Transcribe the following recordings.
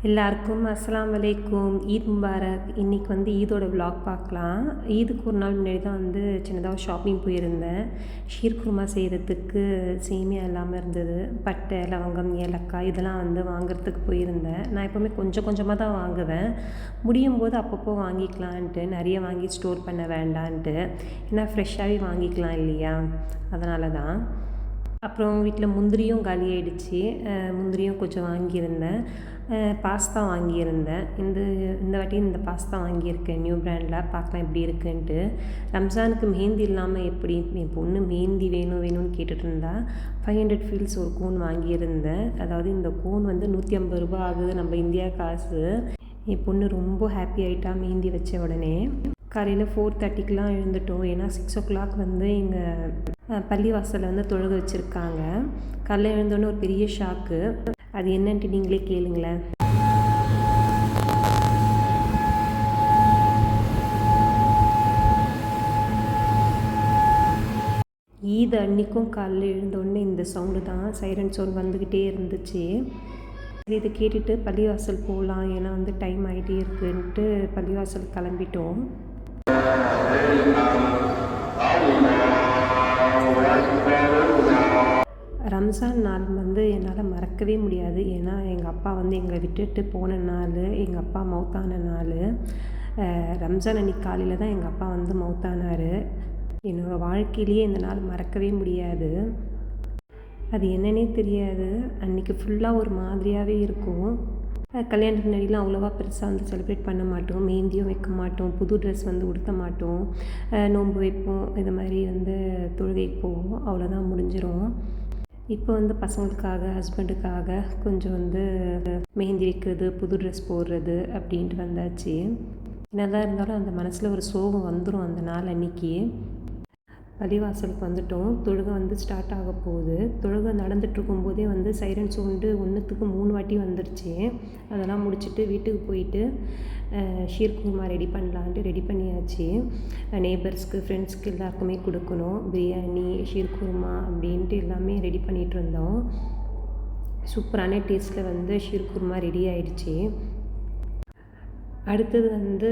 எல்லாருக்கும் அஸ்ஸலாமு அலைக்கும். ஈத் முபாரக். இன்றைக்கி வந்து ஈதோட விலாக் பார்க்கலாம். ஈதுக்கு ஒரு நாள் முன்னாடி தான் வந்து சின்னதாக ஷாப்பிங் போயிருந்தேன். ஷீர் குருமா செய்கிறதுக்கு சேமியா இல்லாமல் இருந்தது. பட்டை, லவங்கம், ஏலக்காய் இதெல்லாம் வந்து வாங்குறதுக்கு போயிருந்தேன். நான் எப்போவுமே கொஞ்சம் கொஞ்சமாக தான் வாங்குவேன். முடியும் போது அப்பப்போ வாங்கிக்கலான்ட்டு, நிறைய வாங்கி ஸ்டோர் பண்ண வேண்டான்ட்டு. ஏன்னா ஃப்ரெஷ்ஷாகவே வாங்கிக்கலாம் இல்லையா, அதனால தான். அப்புறம் வீட்டில் முந்திரியும் காலி ஆகிடுச்சு. முந்திரியும் கொஞ்சம் வாங்கியிருந்தேன். பாஸ்தா வாங்கியிருந்தேன். இந்த வாட்டி இந்த பாஸ்தா வாங்கியிருக்கேன் நியூ பிராண்டில். பார்க்கலாம் எப்படி இருக்குன்ட்டு. ரம்ஜானுக்கு மெஹந்தி இல்லாமல் எப்படி, என் பொண்ணு மெஹந்தி வேணும்னு கேட்டுட்டு இருந்தா. 500 ஃபீல்ஸ் ஒரு கோன் வாங்கியிருந்தேன். அதாவது இந்த கோன் வந்து 150 ரூபா ஆகுது நம்ம இந்தியா காசு. என் பொண்ணு ரொம்ப ஹாப்பி ஆகிட்டா மெஹந்தி வச்ச உடனே. காலையில் 4:30க்கெலாம் எழுந்துட்டோம். ஏன்னா 6 o'clock வந்து எங்கள் பள்ளிவாசலில் வந்து தொழுக வச்சுருக்காங்க. காலையில் எழுந்தோடனே ஒரு பெரிய ஷாக்கு. அது என்னன்ட்டு நீங்களே கேளுங்களேன். ஈத் அன்றைக்கும் காலையில் எழுந்தோடனே இந்த சவுண்டு தான், சைரன் சவுண்ட் வந்துக்கிட்டே இருந்துச்சு. இதை கேட்டுட்டு பள்ளிவாசல் போகலாம், ஏன்னா வந்து டைம் ஆகிட்டே இருக்குன்ட்டு பள்ளிவாசல் கிளம்பிட்டோம். ரம்ஜான் நாள் வந்து என்னால் மறக்கவே முடியாது. ஏன்னா எங்கள் அப்பா வந்து எங்களை விட்டுட்டு போன நாள், எங்கள் அப்பா மௌத்தான நாள். ரம்ஜான் அன்றைக்கி காலையில் தான் எங்கள் அப்பா வந்து மௌத்தானார். என்னோடய வாழ்க்கையிலேயே இந்த நாள் மறக்கவே முடியாது. அது என்னன்னே தெரியாது, அன்றைக்கி ஃபுல்லாக ஒரு மாதிரியாகவே இருக்கும். கல்யாணத்துக்கு முன்னாடிலாம் அவ்வளோவா பெருசாக வந்து செலிப்ரேட் பண்ண மாட்டோம். மெஹந்தியும் வைக்க மாட்டோம், புது ட்ரெஸ் வந்து உடுத்த மாட்டோம், நோன்பு வைப்போம், இது மாதிரி வந்து தொழுகைக்கு போவோம், அவ்வளோதான் முடிஞ்சிடும். இப்போ வந்து பசங்களுக்காக, ஹஸ்பண்டுக்காக கொஞ்சம் வந்து மெஹந்தி வைக்கிறது, புது ட்ரெஸ் போடுறது அப்படின்ட்டு வந்தாச்சு. என்னதான் இருந்தாலும் அந்த மனசில் ஒரு சோகம் வந்துடும் அந்த நாள் அன்றைக்கி. பள்ளிவாசலுக்கு வந்துட்டோம். தொழுகை வந்து ஸ்டார்ட் ஆக போகுது. தொழுகை நடந்துகிட்ருக்கும்போதே வந்து சைரன் சவுண்டு 1க்கு 3 வாட்டி வந்துருச்சு. அதெல்லாம் முடிச்சுட்டு வீட்டுக்கு போயிட்டு ஷீர் குருமா ரெடி பண்ணலான்ட்டு ரெடி பண்ணியாச்சு. நெய்பர்ஸ்க்கு, ஃப்ரெண்ட்ஸ்க்கு எல்லாருக்குமே கொடுக்கணும். பிரியாணி, ஷீர் குருமா அப்படின்ட்டு எல்லாமே ரெடி பண்ணிகிட்டு இருந்தோம். சூப்பரான டேஸ்ட்டில் வந்து ஷீர் குருமா ரெடி ஆகிடுச்சி. அடுத்தது வந்து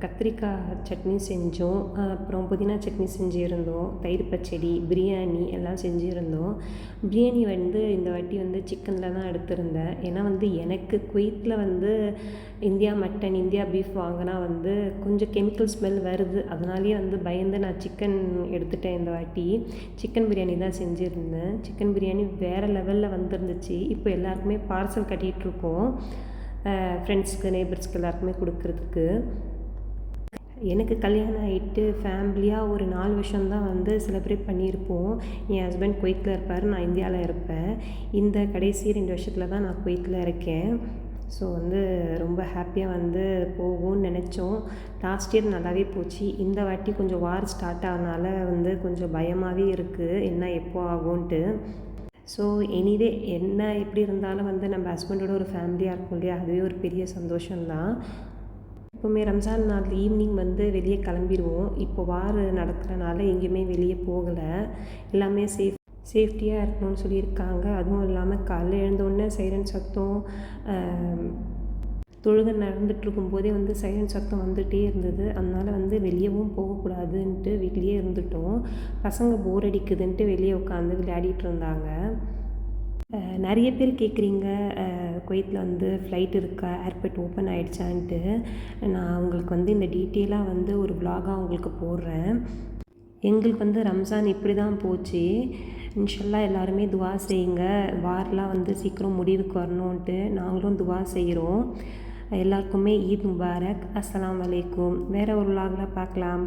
கத்திரிக்காய் சட்னி செஞ்சோம். அப்புறம் புதினா சட்னி செஞ்சுருந்தோம். தயிர் பச்சடி, பிரியாணி எல்லாம் செஞ்சுருந்தோம். பிரியாணி வந்து இந்த வாட்டி வந்து சிக்கனில் தான் எடுத்திருந்தேன். ஏன்னா வந்து எனக்கு குவைத்தில் வந்து இந்தியா மட்டன், இந்தியா பீஃப் வாங்கினா வந்து கொஞ்சம் கெமிக்கல் ஸ்மெல் வருது. அதனாலேயே வந்து பயந்து நான் சிக்கன் எடுத்துட்டேன். இந்த வாட்டி சிக்கன் பிரியாணி தான் செஞ்சுருந்தேன். சிக்கன் பிரியாணி வேறு லெவலில் வந்துருந்துச்சு. இப்போ எல்லாருக்குமே பார்சல் கட்டிகிட்ருக்கோம், ஃப்ரெண்ட்ஸ்க்கு, நெய்பர்ஸ்க்கு எல்லாருக்குமே கொடுக்குறதுக்கு. எனக்கு கல்யாணம் ஆகிட்டு ஃபேமிலியாக ஒரு 4 வருஷம்தான் வந்து செலிப்ரேட் பண்ணியிருப்போம். என் ஹஸ்பண்ட் குவைத்தில் இருப்பார், நான் இந்தியாவில் இருப்பேன். இந்த கடைசி 2 வருஷத்தில் தான் நான் குவைத்தில் இருக்கேன். ஸோ வந்து ரொம்ப ஹாப்பியாக வந்து போகும்னு நினச்சோம். லாஸ்ட் இயர் நல்லாவே போச்சு. இந்த வாட்டி கொஞ்சம் வார் ஸ்டார்ட் ஆனனால வந்து கொஞ்சம் பயமாகவே இருக்குது, என்ன எப்போ ஆகும்ன்ட்டு. ஸோ எனிவே என்ன எப்படி இருந்தாலும் வந்து நம்ம ஹஸ்பண்டோட ஒரு ஃபேமிலியாக இருக்கும் இல்லையா, அதுவே ஒரு பெரிய சந்தோஷம்தான். எப்போவுமே ரம்ஜான் நாள் ஈவினிங் வந்து வெளியே கிளம்பிடுவோம். இப்போ வார் நடக்கிறனால எங்கேயுமே வெளியே போகலை. எல்லாமே சேஃப்டியாக இருக்கணும்னு சொல்லியிருக்காங்க. அதுவும் இல்லாமல் காலையில் எழுந்தோடனே சைரன் சத்தம், தொழுகை நடந்துகிட்ருக்கும்போதே வந்து சைரன் சத்தம் வந்துகிட்டே இருந்தது. அதனால் வந்து வெளியவும் போகக்கூடாதுன்ட்டு வீட்லேயே இருந்துட்டோம். பசங்க போர் அடிக்குதுன்ட்டு வெளியே உட்காந்து விளையாடிட்டு இருந்தாங்க. நிறைய பேர் கேட்குறீங்க, குவைத்தில் வந்து ஃப்ளைட் இருக்கா, ஏர்போர்ட் ஓப்பன் ஆகிடுச்சான்ட்டு. நான் உங்களுக்கு வந்து இந்த டீட்டெயிலாக வந்து ஒரு விலாகாக உங்களுக்கு போடுறேன். எங்களுக்கு வந்து ரம்ஜான் இப்படி தான் போச்சு. இன்ஷால்லா எல்லாருமே துவா செய்யுங்க, வார்லாம் வந்து சீக்கிரம் முடிவுக்கு வரணுன்ட்டு நாங்களும் துவா செய்கிறோம். எல்லாருக்குமே ஈத் முபாரக். அஸ்ஸலாமு அலைக்கும். வேறு ஒரு விலாகில் பார்க்கலாம்.